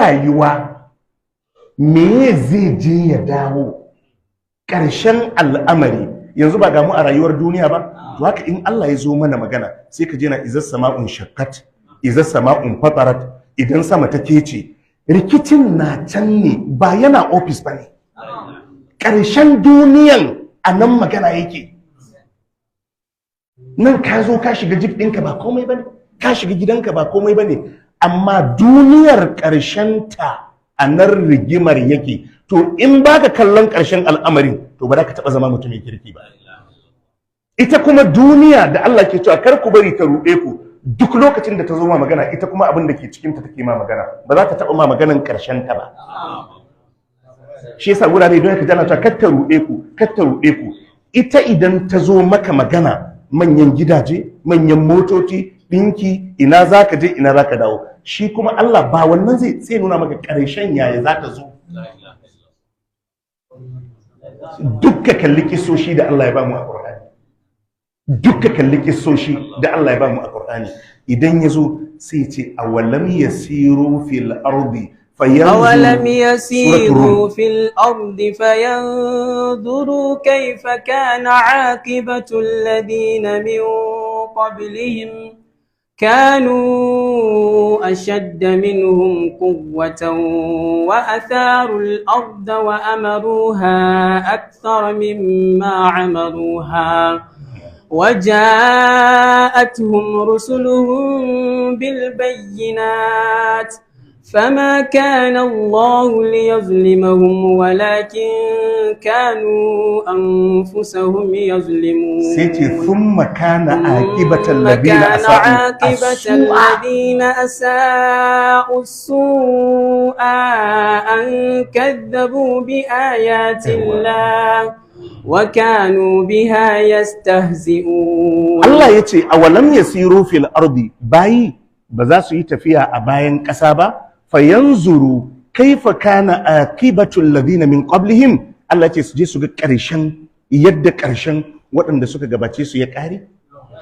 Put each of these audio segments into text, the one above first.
rayuwa me zai je ya dawo ƙarshen al'amari. Yanzu ba ga mu a rayuwar duniya ba, to haka in Allah ya zo mana magana sai ka je na izas sama'un shakkat, izas sama'un fatarat, idan sama ta kece, rikicin na can ne, ba yana ofis ba ne. Ƙarshen duniyan a nan magana yake. Nan ka zo ka shiga jik ɗinka ba komai ba ne, ka shiga gidanka ba komai ba ne, amma duniyar ƙarshenta a nan rigimar yake. To in baka kallon ƙarshen al'amarin, to ba za ka taɓa zama mutumin kirki ba. Ita kuma duniya da Allah ke cewa kar ku bari ta ruɗe ku, duk lokacin da ta zo ma magana, ita kuma abin da ke cikinta take ma magana, ba za ta taɓa ma maganan ƙarshen ta ba. Shi yasa wurare don ka jana cewa kar ta ruɗe ku, kar ta ruɗe ku. Ita idan ta zo maka magana, manyan gidaje, manyan motoci, ɗinki, ina za ka je, ina za ka dawo. Shi kuma Allah ba wannan zai nuna maka ƙarshen yaya za ta zo. Dukka kalli kisoshi da Allah ya ba mu a Qur'ani, dukka kalli kisoshi da Allah ya ba mu a Qur'ani, idan yazo sai ce awalam yasiru fil ardi أولم يسيروا في الأرض فينظروا كيف كان عاقبة الذين من قبلهم كانوا أشد منهم قوة وأثاروا الأرض وأمروها أكثر مما عمروها وجاءتهم رسلهم بالبينات فما كان الله ليظلمهم ولكن كانوا أنفسهم يظلمون ثم كان عاقبة الذين أساءوا السوء أن كذبوا بآيات الله وكانوا بها يستهزئون. الله يتي أولم يسيروا في الأرض باي بذاسو يتفيا أباين كسابا fayanzuru kaifa kana aqibatul ladina min qablihim. Allah ce su je su ga ƙarshen yadda ƙarshen waɗanda suka gabace su ya ƙare.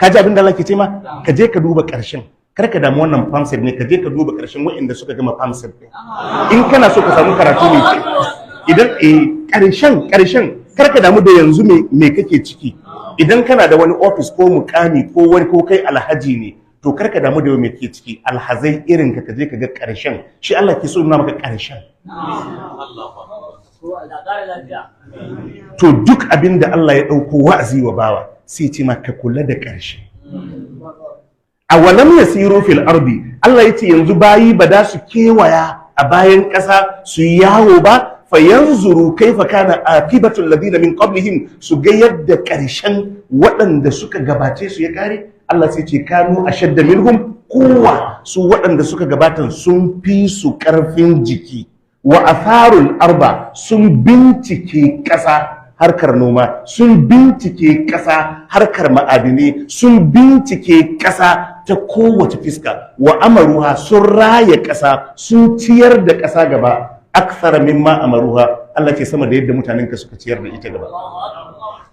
Ka ji abin da Allah ke ce ma, ka je ka duba ƙarshen, kar ka damu wannan famsir ne, ka je ka duba ƙarshen waɗanda suka gama famsir ɗin. In kana so ka samu karatu ne, idan ƙarshen kar ka damu da yanzu me kake ciki. Idan kana da wani ofis ko mukami ko wani ko kai alhaji ne, to karka damu da me ke ciki. Alhazai irin ka je ka ga ƙarshen, shi Allah ke so nuna maka ƙarshen. To duk abin da Allah ya ɗauko wa'azi wa bawa sai ce ma ka kula da ƙarshe. Awalam yasiru fil ardi, Allah ya ce yanzu bayi ba da su kewaya a bayan ƙasa su yawo ba, fayanzuru kaifa kana aqibatul ladina min qablihim, su ga yadda ƙarshen waɗanda suka gabace su ya kare. Allah sai ce kanu ashadda minhum quwwa, su waɗanda suka gabatan sun fi su ƙarfin jiki, wa atharul arba, sun bincike ƙasa harkar noma, sun bincike ƙasa harkar ma'adinai, sun bincike ƙasa ta kowace fiska, wa amaruha, sun raya ƙasa, sun ciyar da ƙasa gaba akthara mimma amaruha. Allah ce sama da yadda mutanenka suka ciyar da ita gaba.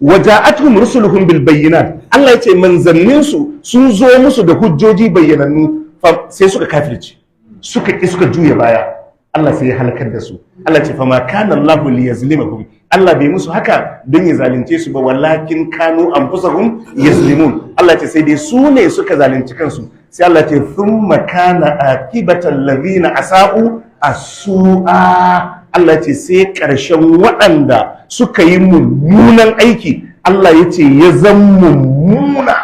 Waja'atuhum rusuluhum bil bayyinat, Allah yace manzannin su sun zo musu da hujjoji bayyanannu, sai suka kafirci, suka juya baya. Allah sai ya halakar da su. Allah ce fama kana Allah liyazlimahum, Allah bai musu haka don ya zalunce su ba, walakin kanu anfusahum yazlimun. Allah ce sai dai su ne suka zalunci kansu. Sai Allah ce thumma kana aqibatal ladina asa'u as-su'a, Allah ce sai ƙarshen waɗanda suka yi mummunan aiki, Allah ya ce ya zan mummuna.